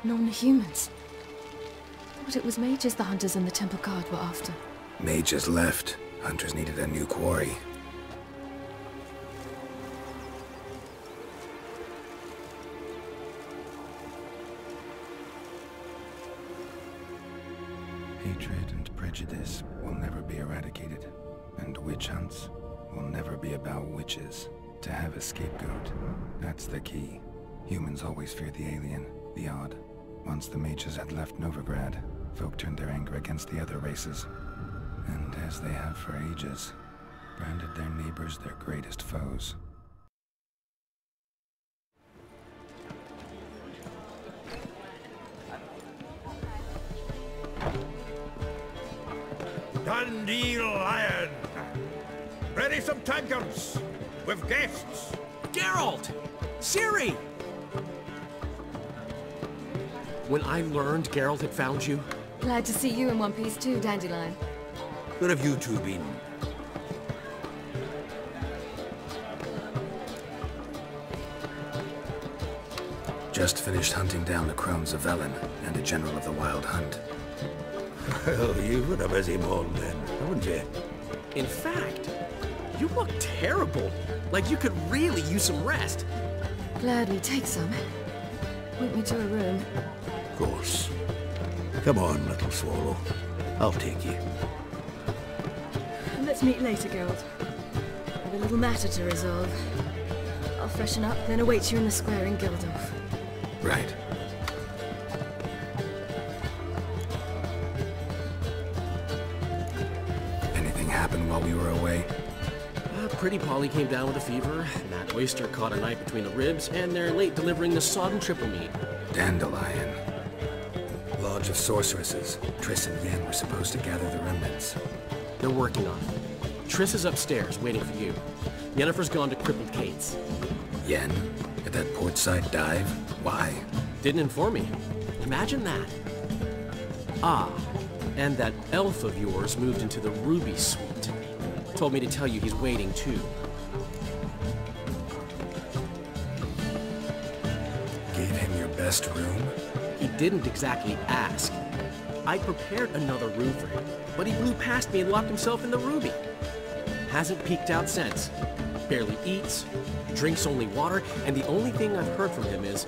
Non-humans. Thought it was mages the hunters and the temple guard were after. Mages left. Hunters needed a new quarry. Hatred and prejudice will never be eradicated. And witch hunts will never be about witches. To have a scapegoat, that's the key. Humans always fear the alien, the odd. Once the mages had left Novigrad, folk turned their anger against the other races. And as they have for ages, branded their neighbors their greatest foes. Dandelion! Ready some tankards! With guests! Geralt! Ciri! When I learned Geralt had found you... Glad to see you in one piece too, Dandelion. Where have you two been? Just finished hunting down the crones of Aen Elle and a general of the Wild Hunt. Well, you've had a busy morning then, haven't you? In fact, you look terrible. Like you could really use some rest. Gladly take some. Point me to a room. Of course. Come on, little swallow. I'll take you. Let's meet later, Geralt. I've a little matter to resolve. I'll freshen up, then await you in the square in Gildorf. Right. Anything happened while we were away? Pretty Polly came down with a fever, Matt Oyster caught a knife between the ribs, and they're late delivering the sodden triple meat. Dandelion. Lodge of Sorceresses. Triss and Yen were supposed to gather the remnants. They're working on it. Triss is upstairs, waiting for you. Yennefer's gone to Crippled Kate's. Yen? At that portside dive? Why? Didn't inform me. Imagine that. Ah, and that elf of yours moved into the Ruby Suite. Told me to tell you he's waiting too. Gave him your best room? He didn't exactly ask. I prepared another room for him, but he blew past me and locked himself in the Ruby. Hasn't peeked out since. Barely eats, drinks only water, and the only thing I've heard from him is,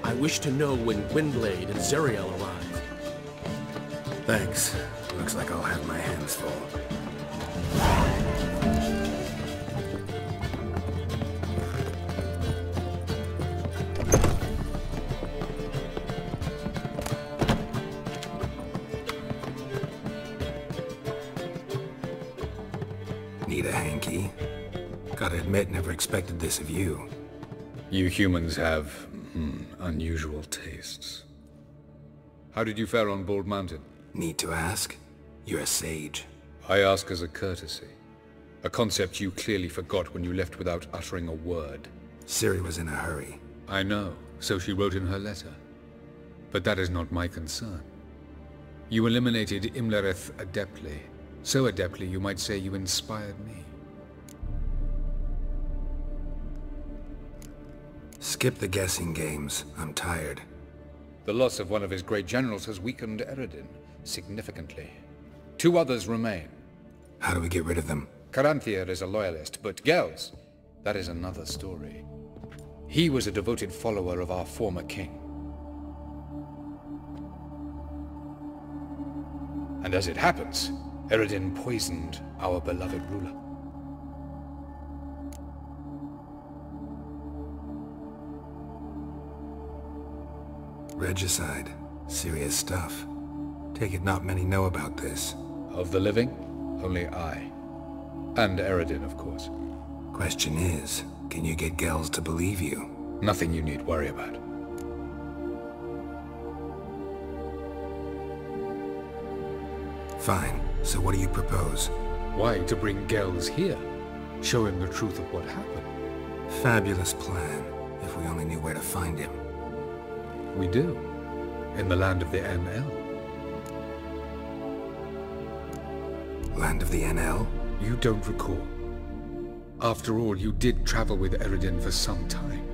I wish to know when Gwynblade and Zariel arrive. Thanks. Looks like I'll have my hands full. Need a hanky? Gotta admit, never expected this of you. You humans have, unusual tastes. How did you fare on Bald Mountain? Need to ask? You're a sage. I ask as a courtesy. A concept you clearly forgot when you left without uttering a word. Ciri was in a hurry. I know, so she wrote in her letter. But that is not my concern. You eliminated Imlerith adeptly. So adeptly you might say you inspired me. Skip the guessing games. I'm tired. The loss of one of his great generals has weakened Eredin significantly. 2 others remain. How do we get rid of them? Caranthir is a loyalist, but Gels, that is another story. He was a devoted follower of our former king. And as it happens, Eredin poisoned our beloved ruler. Regicide. Serious stuff. Take it not many know about this. Of the living, only I. And Eredin, of course. Question is, can you get Gels to believe you? Nothing you need worry about. Fine. So what do you propose? Why, to bring Gels here. Show him the truth of what happened. Fabulous plan, if we only knew where to find him. We do. In the land of the Aen Elle. Land of the Aen Elle? You don't recall. After all, you did travel with Eredin for some time.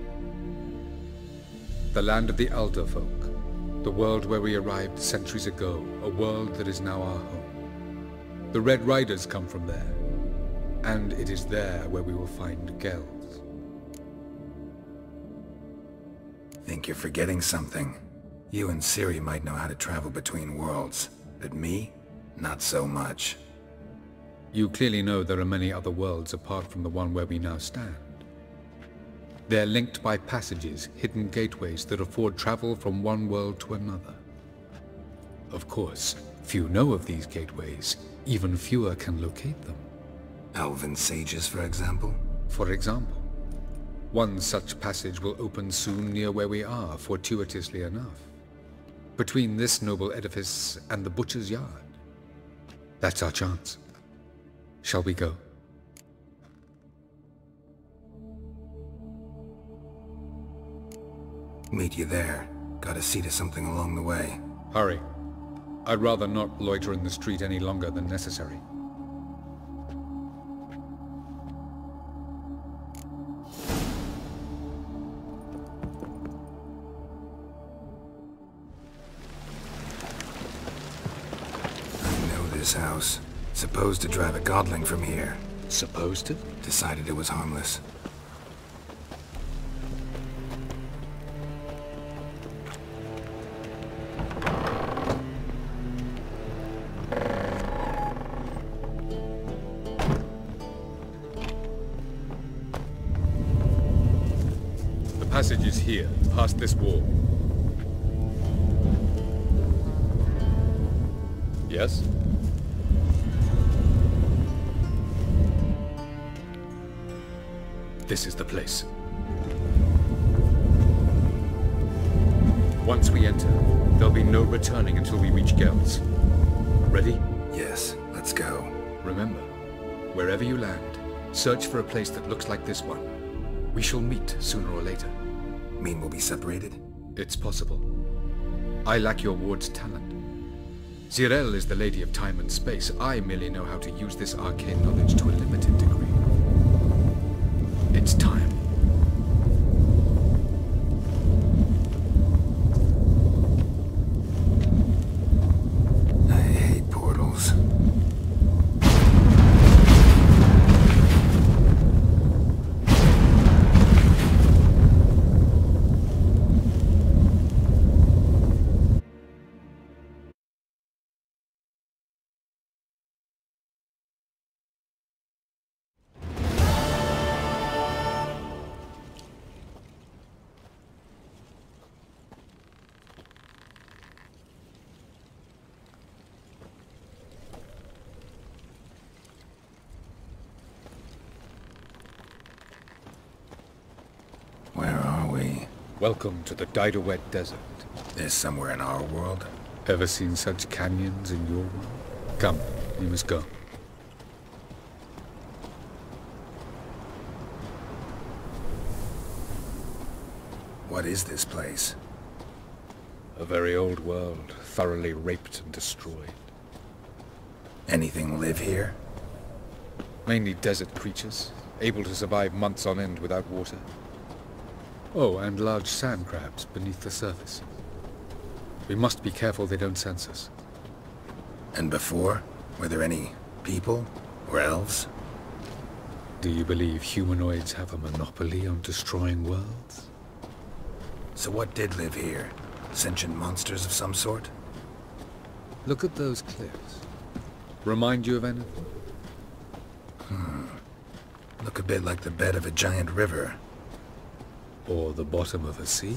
The land of the Elder folk. The world where we arrived centuries ago, a world that is now our home. The Red Riders come from there, and it is there where we will find Geralt. Think you're forgetting something. You and Ciri might know how to travel between worlds, but me? Not so much. You clearly know there are many other worlds apart from the one where we now stand. They're linked by passages, hidden gateways that afford travel from one world to another. Of course, few know of these gateways, even fewer can locate them. Elven sages, for example? For example, one such passage will open soon near where we are, fortuitously enough. Between this noble edifice and the butcher's yard. That's our chance. Shall we go? Meet you there. Gotta see to something along the way. Hurry. I'd rather not loiter in the street any longer than necessary. I know this house. Supposed to drive a godling from here. Supposed to? Decided it was harmless. The passage is here, past this wall. Yes? This is the place. Once we enter, there'll be no returning until we reach Geralt. Ready? Yes, let's go. Remember, wherever you land, search for a place that looks like this one. We shall meet sooner or later. Mean we'll be separated? It's possible. I lack your ward's talent. Aen Elle is the lady of time and space. I merely know how to use this arcane knowledge to a limited degree. It's time. I hate portals. Where are we? Welcome to the Dyed-a-Wet Desert. This somewhere in our world? Ever seen such canyons in your world? Come, we must go. What is this place? A very old world, thoroughly raped and destroyed. Anything live here? Mainly desert creatures, able to survive months on end without water. Oh, and large sand crabs beneath the surface. We must be careful they don't sense us. And before? Were there any people? Or elves? Do you believe humanoids have a monopoly on destroying worlds? So what did live here? Sentient monsters of some sort? Look at those cliffs. Remind you of anything? Look a bit like the bed of a giant river. Or the bottom of a sea?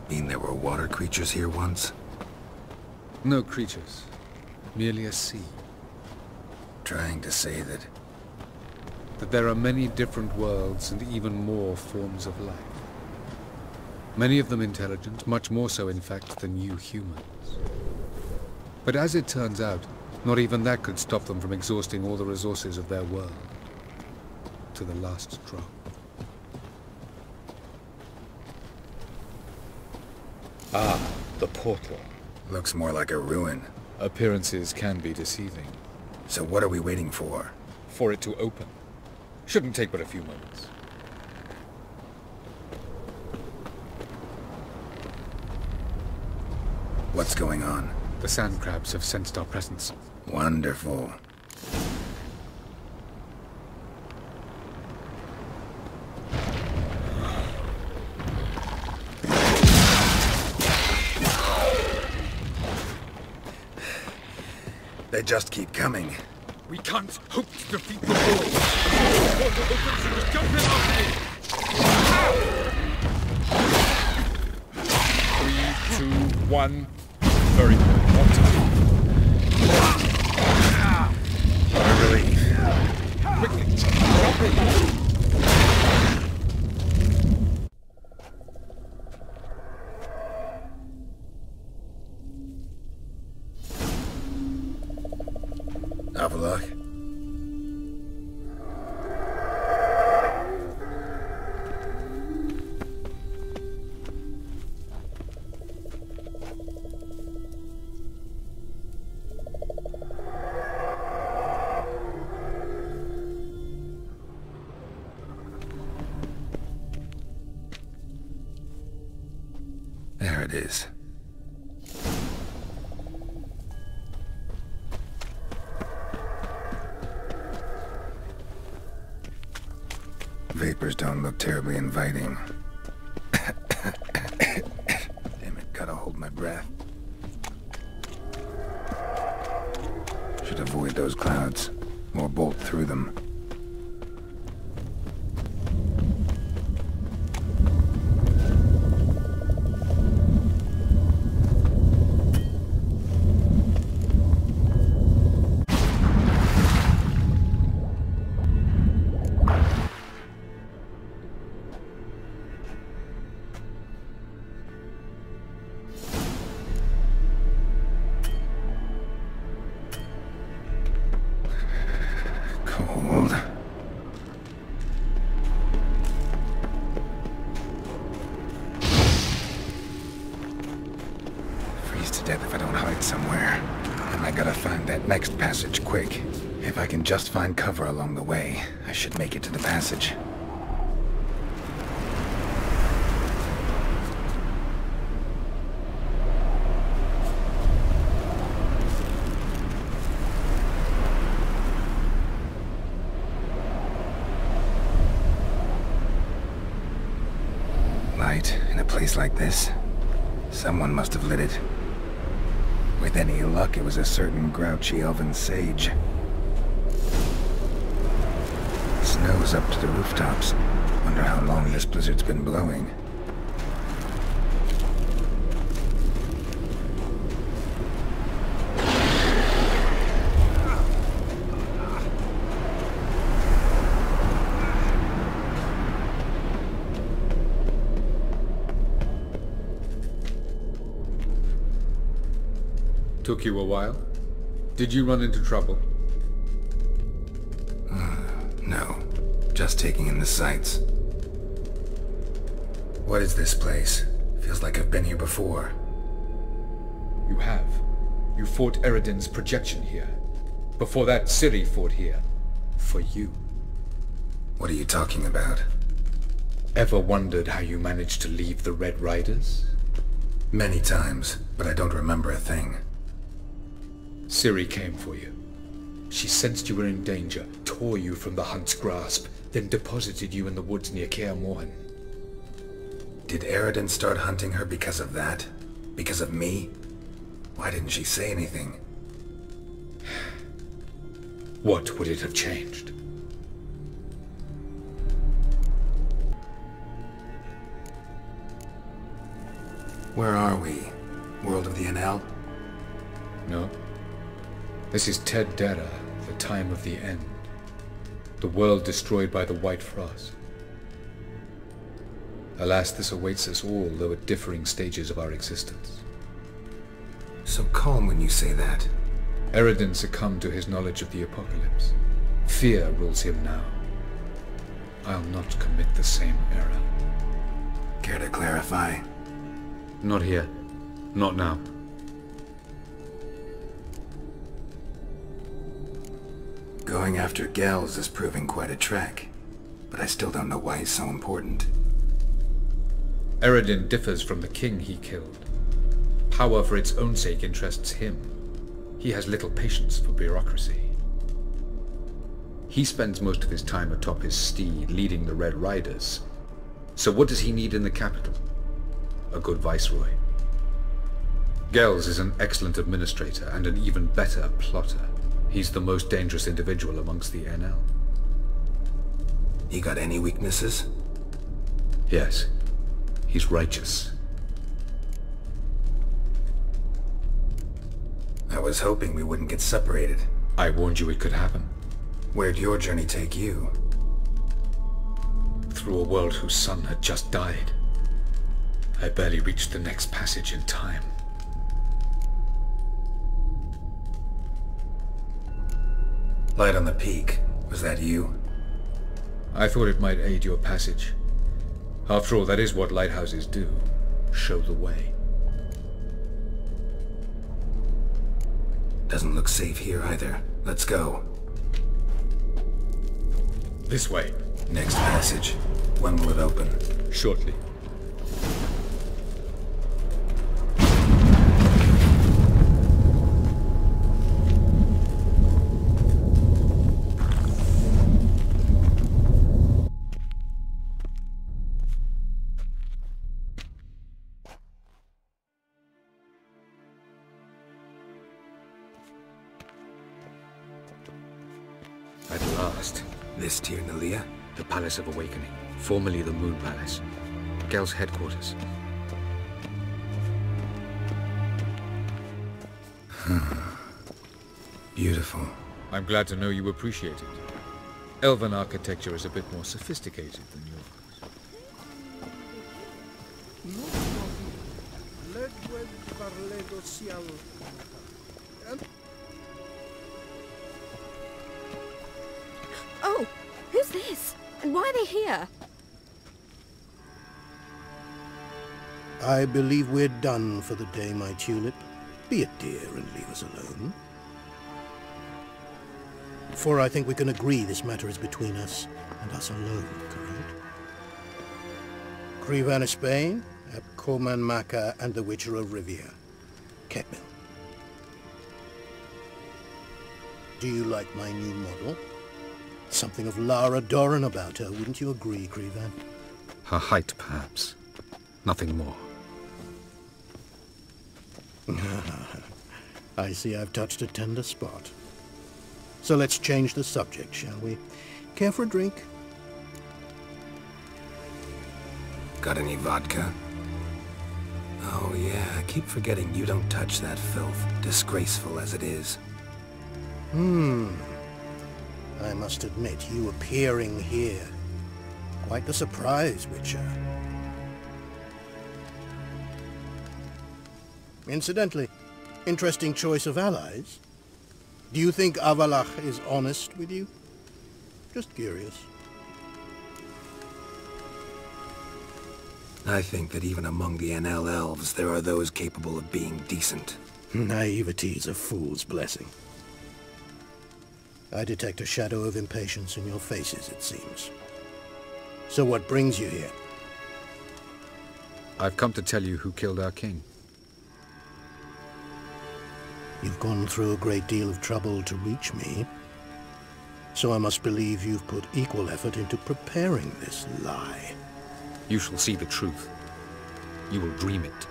Mean there were water creatures here once? No creatures. Merely a sea. Trying to say that There are many different worlds and even more forms of life. Many of them intelligent, much more so in fact than you humans. But as it turns out, not even that could stop them from exhausting all the resources of their world. To the last drop. Ah, the portal. looks more like a ruin. Appearances can be deceiving. So what are we waiting for? For it to open. Shouldn't take but a few moments. What's going on? The sand crabs have sensed our presence. Wonderful. They just keep coming. We can't hope to defeat the wolves. The portal opens and just jump in after me. 3, 2, 1. Very good. On time. What a relief. Quickly, jump in. Avallac'h? There it is. Vapors don't look terribly inviting. Damn it, gotta hold my breath. Should avoid those clouds, or bolt through them. Cold. Freeze to death if I don't hide somewhere. And I gotta find that next passage quick. If I can just find cover along the way, I should make it to the passage. Light in a place like this. Someone must have lit it. With any luck, it was a certain grouchy elven sage. Snow's up to the rooftops. Wonder how long this blizzard's been blowing. Took you a while? Did you run into trouble? No. Just taking in the sights. What is this place? Feels like I've been here before. You have. You fought Eredin's projection here. Before that, Ciri fought here. For you. What are you talking about? Ever wondered how you managed to leave the Red Riders? Many times, but I don't remember a thing. Ciri came for you. She sensed you were in danger, tore you from the Hunt's grasp, then deposited you in the woods near Kaer Morhen. Did Eredin start hunting her because of that? Because of me? Why didn't she say anything? What would it have changed? Where are we? World of the Aen Elle? No. This is Ted Dara, the time of the end. The world destroyed by the White Frost. Alas, this awaits us all, though at differing stages of our existence. So calm when you say that. Eredin succumbed to his knowledge of the apocalypse. Fear rules him now. I'll not commit the same error. Care to clarify? Not here. Not now. Going after Gels is proving quite a trek, but I still don't know why he's so important. Eredin differs from the king he killed. Power for its own sake interests him. He has little patience for bureaucracy. He spends most of his time atop his steed, leading the Red Riders. So what does he need in the capital? A good viceroy. Gels is an excellent administrator and an even better plotter. He's the most dangerous individual amongst the Aen Elle. You got any weaknesses? Yes. He's righteous. I was hoping we wouldn't get separated. I warned you it could happen. Where'd your journey take you? Through a world whose son had just died. I barely reached the next passage in time. Light on the peak. Was that you? I thought it might aid your passage. After all, that is what lighthouses do. Show the way. Doesn't look safe here either. Let's go. This way. Next passage. When will it open? Shortly. At last. This Tir Nalia? The Palace of Awakening, formerly the Moon Palace. Gel's headquarters. Beautiful. I'm glad to know you appreciate it. Elven architecture is a bit more sophisticated than yours. Oh, who's this? And why are they here? I believe we're done for the day, my tulip. Be a dear and leave us alone. For I think we can agree this matter is between us and us alone, correct? Crevan of Spain, Coman Maca, and the Witcher of Rivia. Kekmel. Do you like my new model? Something of Lara Doran about her, wouldn't you agree, Crevan? Her height, perhaps. Nothing more. I see I've touched a tender spot. So let's change the subject, shall we? Care for a drink? Got any vodka? Oh yeah, I keep forgetting you don't touch that filth, disgraceful as it is. I must admit, you appearing here. Quite the surprise, Witcher. Incidentally, interesting choice of allies. Do you think Avallac'h is honest with you? Just curious. I think that even among the Aen Elle elves, there are those capable of being decent. Naivety's a fool's blessing. I detect a shadow of impatience in your faces, it seems. So what brings you here? I've come to tell you who killed our king. You've gone through a great deal of trouble to reach me. So I must believe you've put equal effort into preparing this lie. You shall see the truth. You will dream it.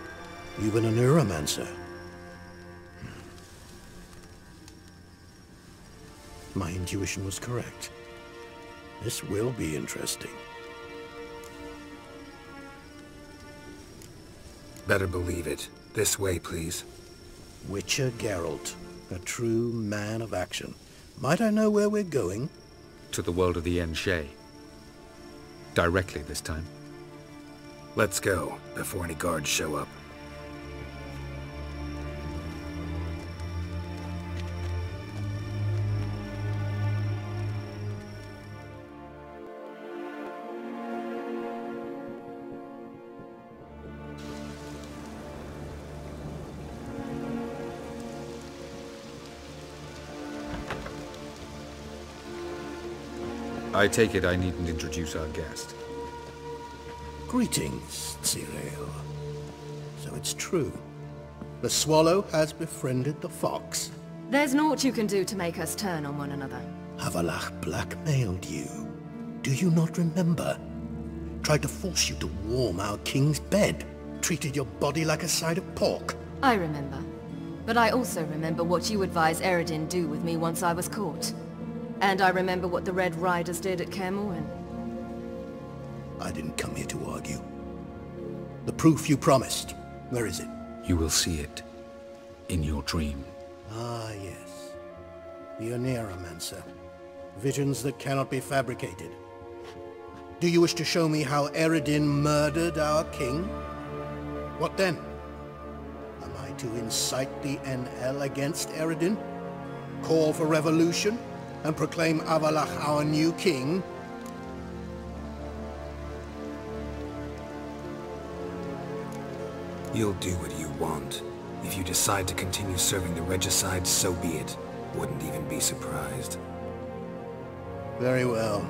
Even a neuromancer. My intuition was correct. This will be interesting. Better believe it. This way, please. Witcher Geralt, a true man of action. Might I know where we're going? To the world of the Aen Elle. Directly this time. Let's go, before any guards show up. I take it I needn't introduce our guest. Greetings, Ciri. So it's true. The swallow has befriended the fox. There's naught you can do to make us turn on one another. Avallac'h blackmailed you. Do you not remember? Tried to force you to warm our king's bed. Treated your body like a side of pork. I remember. But I also remember what you advised Eredin do with me once I was caught. And I remember what the Red Riders did at Kaer Morhen. I didn't come here to argue. The proof you promised, where is it? You will see it. In your dream. Ah, yes. The Oneiromancer. Visions that cannot be fabricated. Do you wish to show me how Eredin murdered our king? What then? Am I to incite the Aen Elle against Eredin? Call for revolution? And proclaim Avallac'h our new king? You'll do what you want. If you decide to continue serving the regicide, so be it. Wouldn't even be surprised. Very well.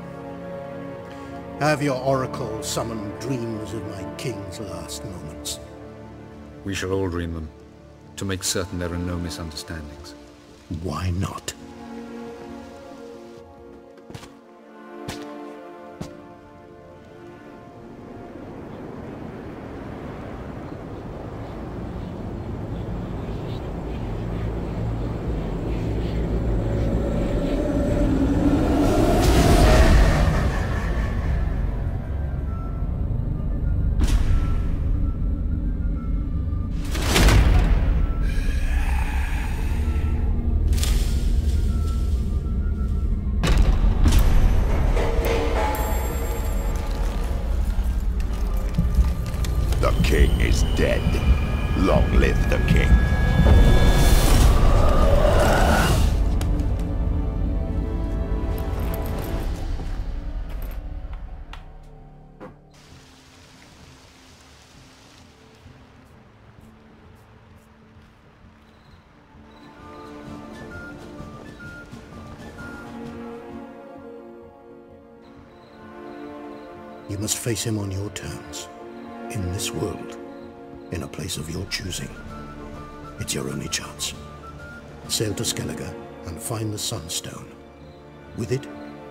Have your oracle summon dreams of my king's last moments. We shall all dream them, to make certain there are no misunderstandings. Why not? The king is dead. Long live the king. You must face him on your terms. In this world, in a place of your choosing. It's your only chance. Sail to Skellige and find the Sunstone. With it,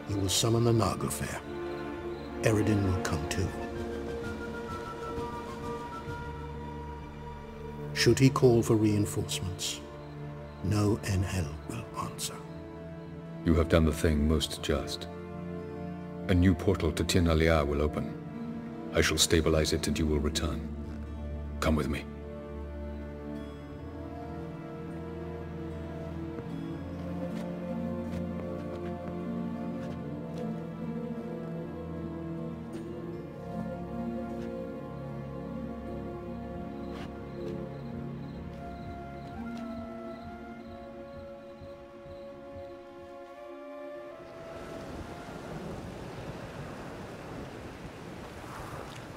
you will summon the Naglfar. Eredin will come too. Should he call for reinforcements, no Aen Elle will answer. You have done the thing most just. A new portal to Tir Naliar will open. I shall stabilize it and you will return. Come with me.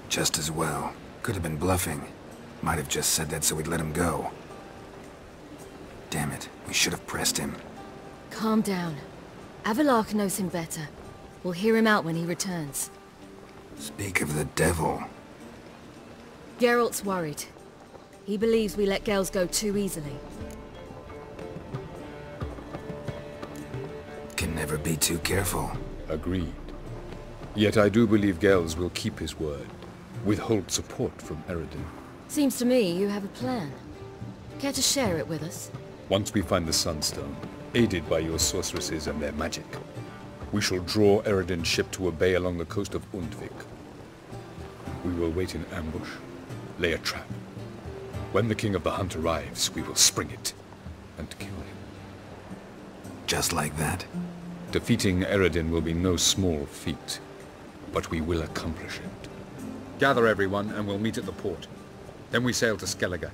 Just as well. Could have been bluffing. Might have just said that so we'd let him go. Damn it, we should have pressed him. Calm down. Avallac'h knows him better. We'll hear him out when he returns. Speak of the devil. Geralt's worried. He believes we let girls go too easily. Can never be too careful. Agreed. Yet I do believe Gels will keep his word. Withhold support from Eredin. Seems to me you have a plan. Care to share it with us? Once we find the Sunstone, aided by your sorceresses and their magic, we shall draw Eredin's ship to a bay along the coast of Undvik. We will wait in ambush, lay a trap. When the King of the Hunt arrives, we will spring it and kill him. Just like that? Defeating Eredin will be no small feat, but we will accomplish it. Gather everyone and we'll meet at the port. Then we sail to Skellige.